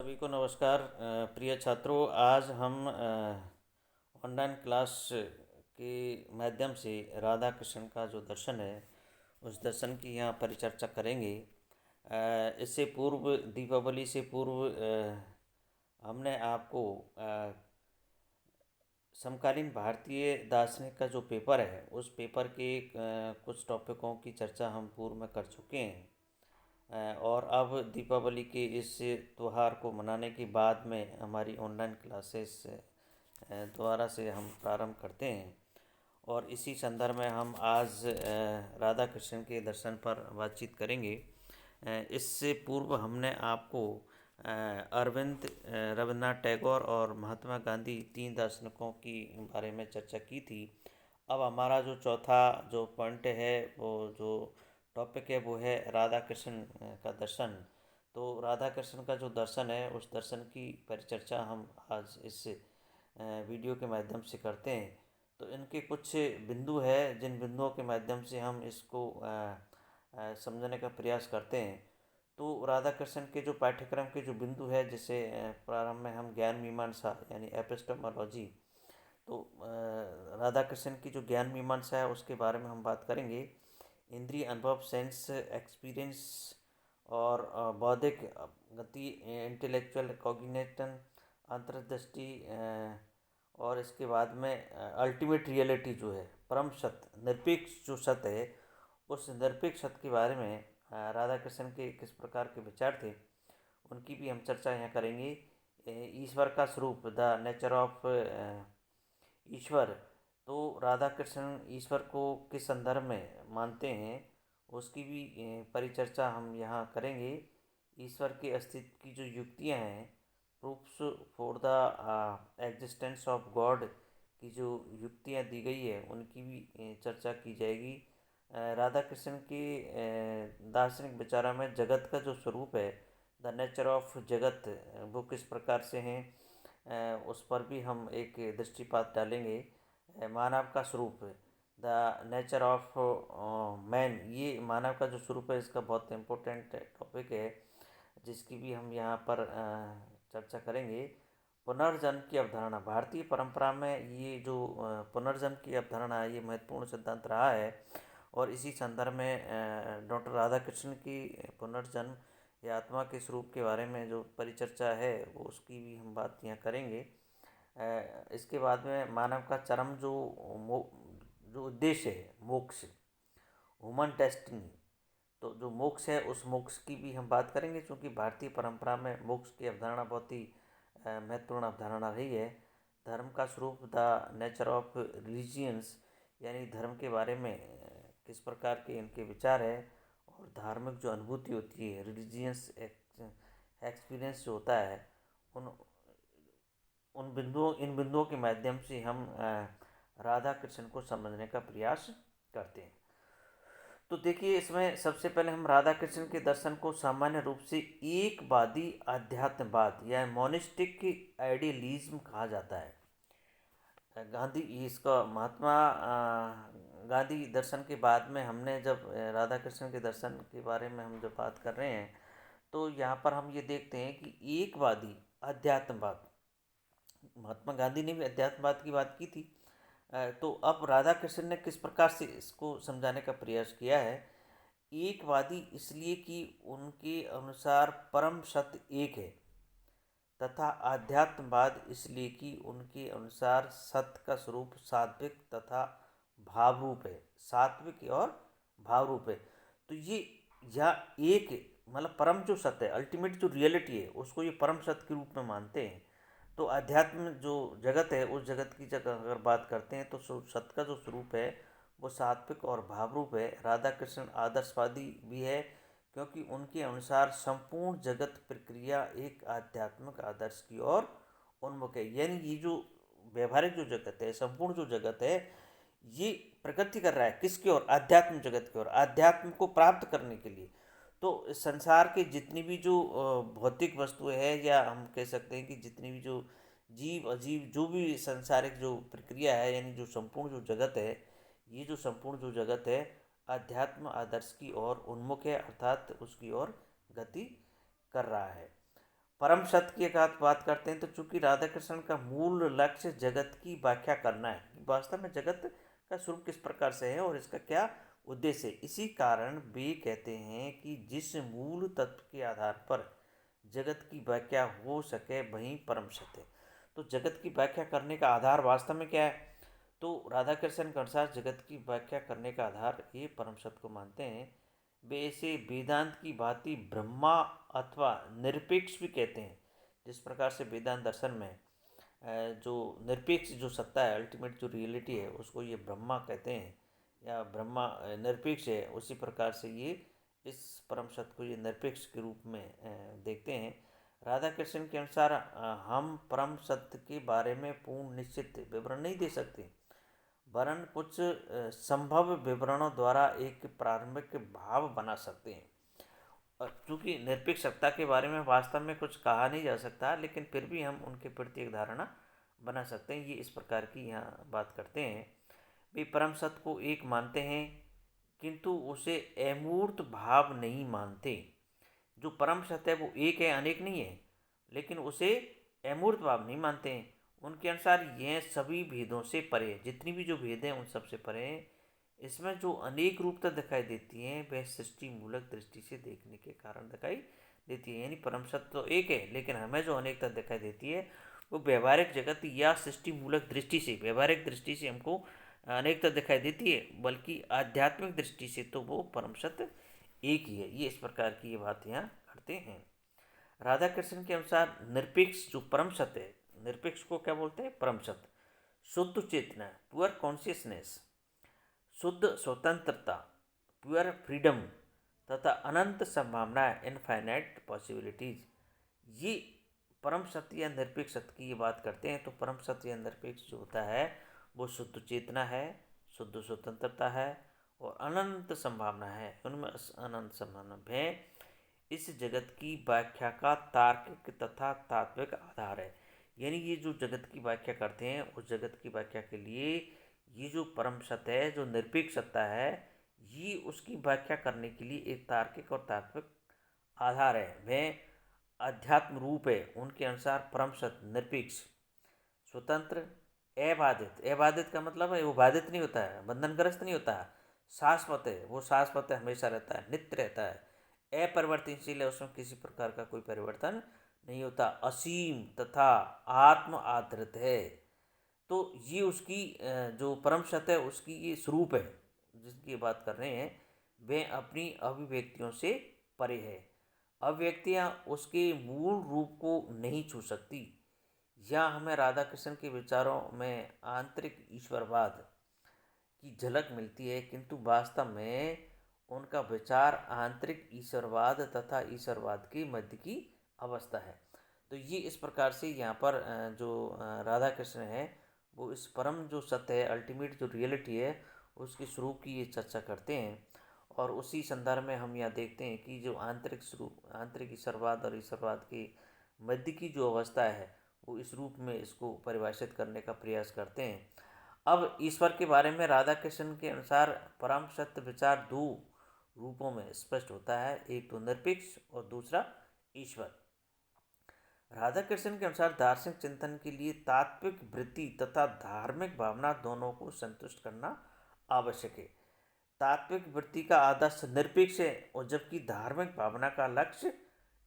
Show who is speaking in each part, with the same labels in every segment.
Speaker 1: सभी को नमस्कार। प्रिय छात्रों, आज हम ऑनलाइन क्लास के माध्यम से राधा कृष्ण का जो दर्शन है उस दर्शन की यहाँ परिचर्चा करेंगे। इससे पूर्व, दीपावली से पूर्व हमने आपको समकालीन भारतीय दार्शनिक का जो पेपर है उस पेपर के कुछ टॉपिकों की चर्चा हम पूर्व में कर चुके हैं। और अब दीपावली के इस त्यौहार को मनाने के बाद में हमारी ऑनलाइन क्लासेस दोबारा से हम प्रारंभ करते हैं। और इसी संदर्भ में हम आज राधा कृष्ण के दर्शन पर बातचीत करेंगे। इससे पूर्व हमने आपको अरविंद, रविन्द्रनाथ टैगोर और महात्मा गांधी, तीन दार्शनिकों की बारे में चर्चा की थी। अब हमारा जो चौथा जो पॉइंट है, वो जो टॉपिक है, वो है राधा कृष्ण का दर्शन। तो राधा कृष्ण का जो दर्शन है उस दर्शन की परिचर्चा हम आज इस वीडियो के माध्यम से करते हैं। तो इनके कुछ बिंदु है जिन बिंदुओं के माध्यम से हम इसको समझने का प्रयास करते हैं। तो राधा कृष्ण के जो पाठ्यक्रम के जो बिंदु है, जैसे प्रारंभ में हम ज्ञान मीमांसा यानी एपिस्टेमोलॉजी, तो राधा कृष्ण की जो ज्ञान मीमांसा है उसके बारे में हम बात करेंगे। इंद्रिय अनुभव, सेंस एक्सपीरियंस और बौद्धिक गति, इंटेलेक्चुअल कॉग्निशन, अंतर्दृष्टि, और इसके बाद में अल्टीमेट रियलिटी जो है, परम सत्य, निरपेक्ष जो सत्य है, उस निरपेक्ष सत्य के बारे में राधा कृष्ण के किस प्रकार के विचार थे उनकी भी हम चर्चा यहाँ करेंगे। ईश्वर का स्वरूप, द नेचर ऑफ ईश्वर, तो राधा कृष्ण ईश्वर को किस संदर्भ में मानते हैं उसकी भी परिचर्चा हम यहाँ करेंगे। ईश्वर के अस्तित्व की जो युक्तियाँ हैं, proofs for the existence of God की जो युक्तियाँ दी गई है उनकी भी चर्चा की जाएगी। राधा कृष्ण के दार्शनिक विचारों में जगत का जो स्वरूप है, द नेचर ऑफ जगत, वो किस प्रकार से हैं, उस पर भी हम एक दृष्टिपात डालेंगे। मानव का स्वरूप, द नेचर ऑफ मैन, ये मानव का जो स्वरूप है इसका बहुत इम्पोर्टेंट टॉपिक है जिसकी भी हम यहाँ पर चर्चा करेंगे। पुनर्जन्म की अवधारणा, भारतीय परंपरा में ये जो पुनर्जन्म की अवधारणा है ये महत्वपूर्ण सिद्धांत रहा है। और इसी संदर्भ में डॉक्टर राधा कृष्ण की पुनर्जन्म या आत्मा के स्वरूप के बारे में जो परिचर्चा है वो उसकी भी हम बात यहाँ करेंगे। इसके बाद में मानव का चरम जो उद्देश्य है, मोक्ष, ह्यूमन डेस्टिनी, तो जो मोक्ष है उस मोक्ष की भी हम बात करेंगे, क्योंकि भारतीय परंपरा में मोक्ष की अवधारणा बहुत ही महत्वपूर्ण अवधारणा रही है। धर्म का स्वरूप, द नेचर ऑफ रिलीजियंस, यानी धर्म के बारे में किस प्रकार के इनके विचार है, और धार्मिक जो अनुभूति होती है, रिलीजियस एक्सपीरियंस जो होता है, उन इन बिंदुओं के माध्यम से हम राधा कृष्ण को समझने का प्रयास करते हैं। तो देखिए, इसमें सबसे पहले हम राधा कृष्ण के दर्शन को सामान्य रूप से एकवादी आध्यात्मवाद या मोनिस्टिक आइडियलिज्म कहा जाता है। गांधी, इसका महात्मा गांधी दर्शन के बाद में हमने जब राधा कृष्ण के दर्शन के बारे में हम जब बात कर रहे हैं तो यहाँ पर हम ये देखते हैं कि एकवादी अध्यात्मवाद, महात्मा गांधी ने भी अध्यात्मवाद की बात की थी। तो अब राधा कृष्ण ने किस प्रकार से इसको समझाने का प्रयास किया है। एकवादी इसलिए कि उनके अनुसार परम सत्य एक है, तथा आध्यात्मवाद इसलिए कि उनके अनुसार सत्य का स्वरूप सात्विक तथा भावरूप है, सात्विक और भावरूप है। तो ये यह एक, मतलब परम जो सत्य है, अल्टीमेट जो रियलिटी है, उसको ये परम सत्य के रूप में मानते हैं। तो अध्यात्म जो जगत है उस जगत की जगह अगर बात करते हैं तो सत्य का जो स्वरूप है वो सात्विक और भावरूप है। राधा कृष्ण आदर्शवादी भी है, क्योंकि उनके अनुसार संपूर्ण जगत प्रक्रिया एक आध्यात्मिक आदर्श की ओर उन्मुख है। यानी ये जो व्यवहारिक जो जगत है, संपूर्ण जो जगत है, ये प्रगति कर रहा है किसकी ओर, आध्यात्म जगत की ओर, आध्यात्म को प्राप्त करने के लिए। तो संसार के जितनी भी जो भौतिक वस्तुएं है, या हम कह सकते हैं कि जितनी भी जो जीव अजीव जो भी संसारिक जो प्रक्रिया है, यानी जो संपूर्ण जो जगत है, ये जो संपूर्ण जो जगत है अध्यात्म आदर्श की ओर उन्मुख है, अर्थात उसकी ओर गति कर रहा है। परम सत्य की अगर बात करते हैं तो चूंकि राधा कृष्ण का मूल लक्ष्य जगत की व्याख्या करना है, वास्तव में जगत का स्वरूप किस प्रकार से है और इसका क्या उद्देश्य है। इसी कारण वे कहते हैं कि जिस मूल तत्व के आधार पर जगत की व्याख्या हो सके वही परम सत्य है। तो जगत की व्याख्या करने का आधार वास्तव में क्या है, तो राधा कृष्ण के अनुसार जगत की व्याख्या करने का आधार ये परम सत्य को मानते हैं। वे इसे वेदांत की भांति ब्रह्मा अथवा निरपेक्ष भी कहते हैं। जिस प्रकार से वेदांत दर्शन में जो निरपेक्ष जो सत्ता है, अल्टीमेट जो रियलिटी है, उसको ये ब्रह्मा कहते हैं या ब्रह्मा निरपेक्ष है, उसी प्रकार से ये इस परम सत्य को ये निरपेक्ष के रूप में देखते हैं। राधा कृष्ण के अनुसार हम परम सत्य के बारे में पूर्ण निश्चित विवरण नहीं दे सकते, वरन कुछ संभव विवरणों द्वारा एक प्रारंभिक भाव बना सकते हैं। और चूँकि निरपेक्ष सत्ता के बारे में वास्तव में कुछ कहा नहीं जा सकता, लेकिन फिर भी हम उनके प्रति एक धारणा बना सकते हैं। ये इस प्रकार की यहाँ बात करते हैं। वे परम सत्य को एक मानते हैं किंतु उसे अमूर्त भाव नहीं मानते। जो परम सत्य है वो एक है, अनेक नहीं है, लेकिन उसे अमूर्त भाव नहीं मानते हैं। उनके अनुसार यह सभी भेदों से परे है, जितनी भी जो भेद हैं उन सबसे परे हैं। इसमें जो अनेक रूपता दिखाई देती है वह सृष्टि मूलक दृष्टि से देखने के कारण दिखाई देती है। यानी परम सत्य तो एक है, लेकिन हमें जो अनेकता दिखाई देती है वो व्यवहारिक जगत या सृष्टि मूलक दृष्टि से, व्यवहारिक दृष्टि से हमको अनेकता दिखाई देती है, बल्कि आध्यात्मिक दृष्टि से तो वो परम सत्य एक ही है। ये इस प्रकार की ये बात यहाँ करते हैं। राधा कृष्ण के अनुसार निरपेक्ष जो परम सत्य है, निरपेक्ष को क्या बोलते हैं, परम सत्य, शुद्ध चेतना, प्योर कॉन्शियसनेस, शुद्ध स्वतंत्रता, प्योर फ्रीडम तथा अनंत संभावना, इनफाइनाइट पॉसिबिलिटीज, ये परम सत्य या निरपेक्ष सत्य की ये बात करते हैं। तो परम सत्य या निरपेक्ष जो होता है वो शुद्ध चेतना है, शुद्ध स्वतंत्रता है और अनंत संभावना है। उनमें अनंत संभावना है इस जगत की व्याख्या का तार्किक तथा तात्विक आधार है। यानी ये जो जगत की व्याख्या करते हैं उस जगत की व्याख्या के लिए ये जो परम सत्य है, जो निरपेक्ष सत्ता है, ये उसकी व्याख्या करने के लिए एक तार्किक और तात्विक आधार है, वह अध्यात्म रूप है। उनके अनुसार परम सत्य निरपेक्ष, स्वतंत्र, अबाधित, अबाधित का मतलब है वो बाधित नहीं होता है, बंधनग्रस्त नहीं होता है, शाश्वत है, वो शाश्वत है, हमेशा रहता है, नित्य रहता है, अपरिवर्तनशील है, उसमें किसी प्रकार का कोई परिवर्तन नहीं होता, असीम तथा आत्म आधारित है। तो ये उसकी जो परम सत्य है उसकी ये स्वरूप है जिसकी बात कर रहे हैं। वह अपनी अभिव्यक्तियों से परे है, अभिव्यक्तियाँ उसके मूल रूप को नहीं छू सकती। यहाँ हमें राधा कृष्ण के विचारों में आंतरिक ईश्वरवाद की झलक मिलती है, किंतु वास्तव में उनका विचार आंतरिक ईश्वरवाद तथा ईश्वरवाद के मध्य की अवस्था है। तो ये इस प्रकार से यहाँ पर जो राधा कृष्ण है वो इस परम जो सत्य है, अल्टीमेट जो रियलिटी है, उसके स्वरूप की ये चर्चा करते हैं। और उसी संदर्भ में हम यहाँ देखते हैं कि जो आंतरिक स्वरूप, आंतरिक ईश्वरवाद और ईश्वरवाद के मध्य की जो अवस्था है वो इस रूप में इसको परिभाषित करने का प्रयास करते हैं। अब ईश्वर के बारे में राधा कृष्ण के अनुसार परम सत्य विचार दो रूपों में स्पष्ट होता है, एक तो निरपेक्ष और दूसरा ईश्वर। राधा कृष्ण के अनुसार दार्शनिक चिंतन के लिए तात्विक वृत्ति तथा धार्मिक भावना दोनों को संतुष्ट करना आवश्यक है। तात्विक वृत्ति का आदर्श निरपेक्ष है और जबकि धार्मिक भावना का लक्ष्य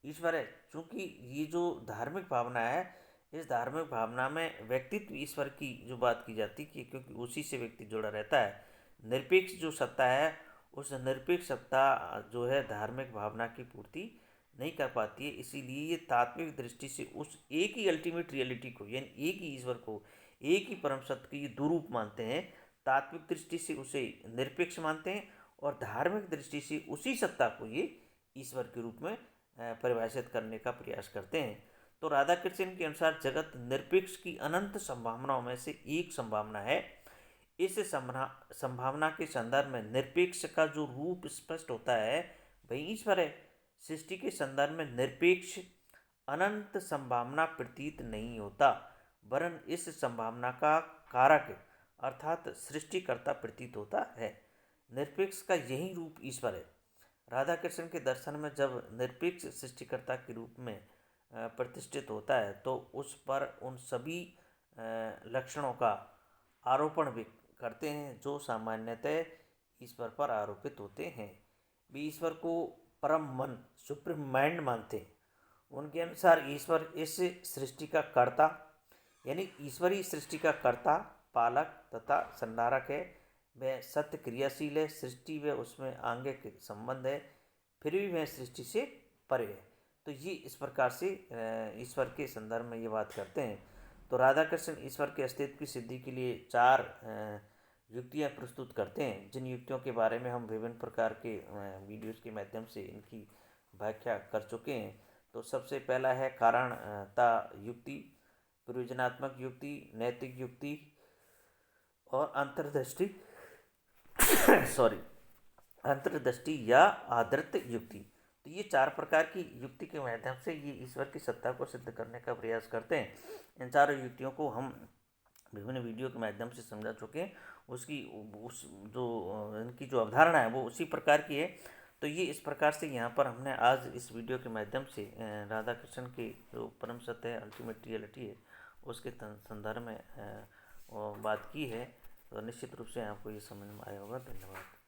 Speaker 1: ईश्वर है। चूँकि ये जो धार्मिक भावना है, इस धार्मिक भावना में व्यक्तित्व ईश्वर की जो बात की जाती है, क्योंकि उसी से व्यक्ति जुड़ा रहता है। निरपेक्ष जो सत्ता है उस निरपेक्ष सत्ता जो है धार्मिक भावना की पूर्ति नहीं कर पाती है। इसीलिए ये तात्विक दृष्टि से उस एक ही अल्टीमेट रियलिटी को, यानी एक ही ईश्वर को, एक ही परम सत्य के ये दो रूप मानते हैं। तात्विक दृष्टि से उसे निरपेक्ष मानते हैं और धार्मिक दृष्टि से उसी सत्ता को ये ईश्वर के रूप में परिभाषित करने का प्रयास करते हैं। तो राधा कृष्ण के अनुसार जगत निरपेक्ष की अनंत संभावनाओं में से एक संभावना है। इस संभावना के संदर्भ में निरपेक्ष का जो रूप स्पष्ट होता है वही ईश्वर है। सृष्टि के संदर्भ में निरपेक्ष अनंत संभावना प्रतीत नहीं होता, वरन इस संभावना का कारक अर्थात सृष्टिकर्ता प्रतीत होता है। निरपेक्ष का यही रूप ईश्वर है। राधा कृष्ण के दर्शन में जब निरपेक्ष सृष्टिकर्ता के रूप में प्रतिष्ठित होता है तो उस पर उन सभी लक्षणों का आरोपण भी करते हैं जो सामान्यतः ईश्वर पर आरोपित होते हैं। वे ईश्वर को परम मन, सुप्रीम माइंड मानते हैं। उनके अनुसार ईश्वर इस सृष्टि का कर्ता, यानी ईश्वर ही सृष्टि का कर्ता, पालक तथा संधारक है। वह सत्य क्रियाशील है, सृष्टि व उसमें आंगिक संबंध है, फिर भी वह सृष्टि से परे है। तो ये इस प्रकार से ईश्वर के संदर्भ में ये बात करते हैं। तो राधा कृष्ण ईश्वर के अस्तित्व की सिद्धि के लिए 4 युक्तियाँ प्रस्तुत करते हैं, जिन युक्तियों के बारे में हम विभिन्न प्रकार के वीडियोस के माध्यम से इनकी व्याख्या कर चुके हैं। तो सबसे पहला है कारणता युक्ति, प्रयोजनात्मक युक्ति, नैतिक युक्ति और अंतर्दृष्टि सॉरी अंतर्दृष्टि या आदृत युक्ति। तो ये 4 प्रकार की युक्ति के माध्यम से ये ईश्वर की सत्ता को सिद्ध करने का प्रयास करते हैं। इन चारों युक्तियों को हम विभिन्न वीडियो के माध्यम से समझा चुके हैं। उस जो इनकी जो अवधारणा है वो उसी प्रकार की है। तो ये इस प्रकार से यहाँ पर हमने आज इस वीडियो के माध्यम से राधा कृष्ण के जो परम सत्य है, अल्टीमेट रियलिटी है, उसके संदर्भ में बात की है। तो निश्चित रूप से आपको ये समझ में आया होगा। धन्यवाद।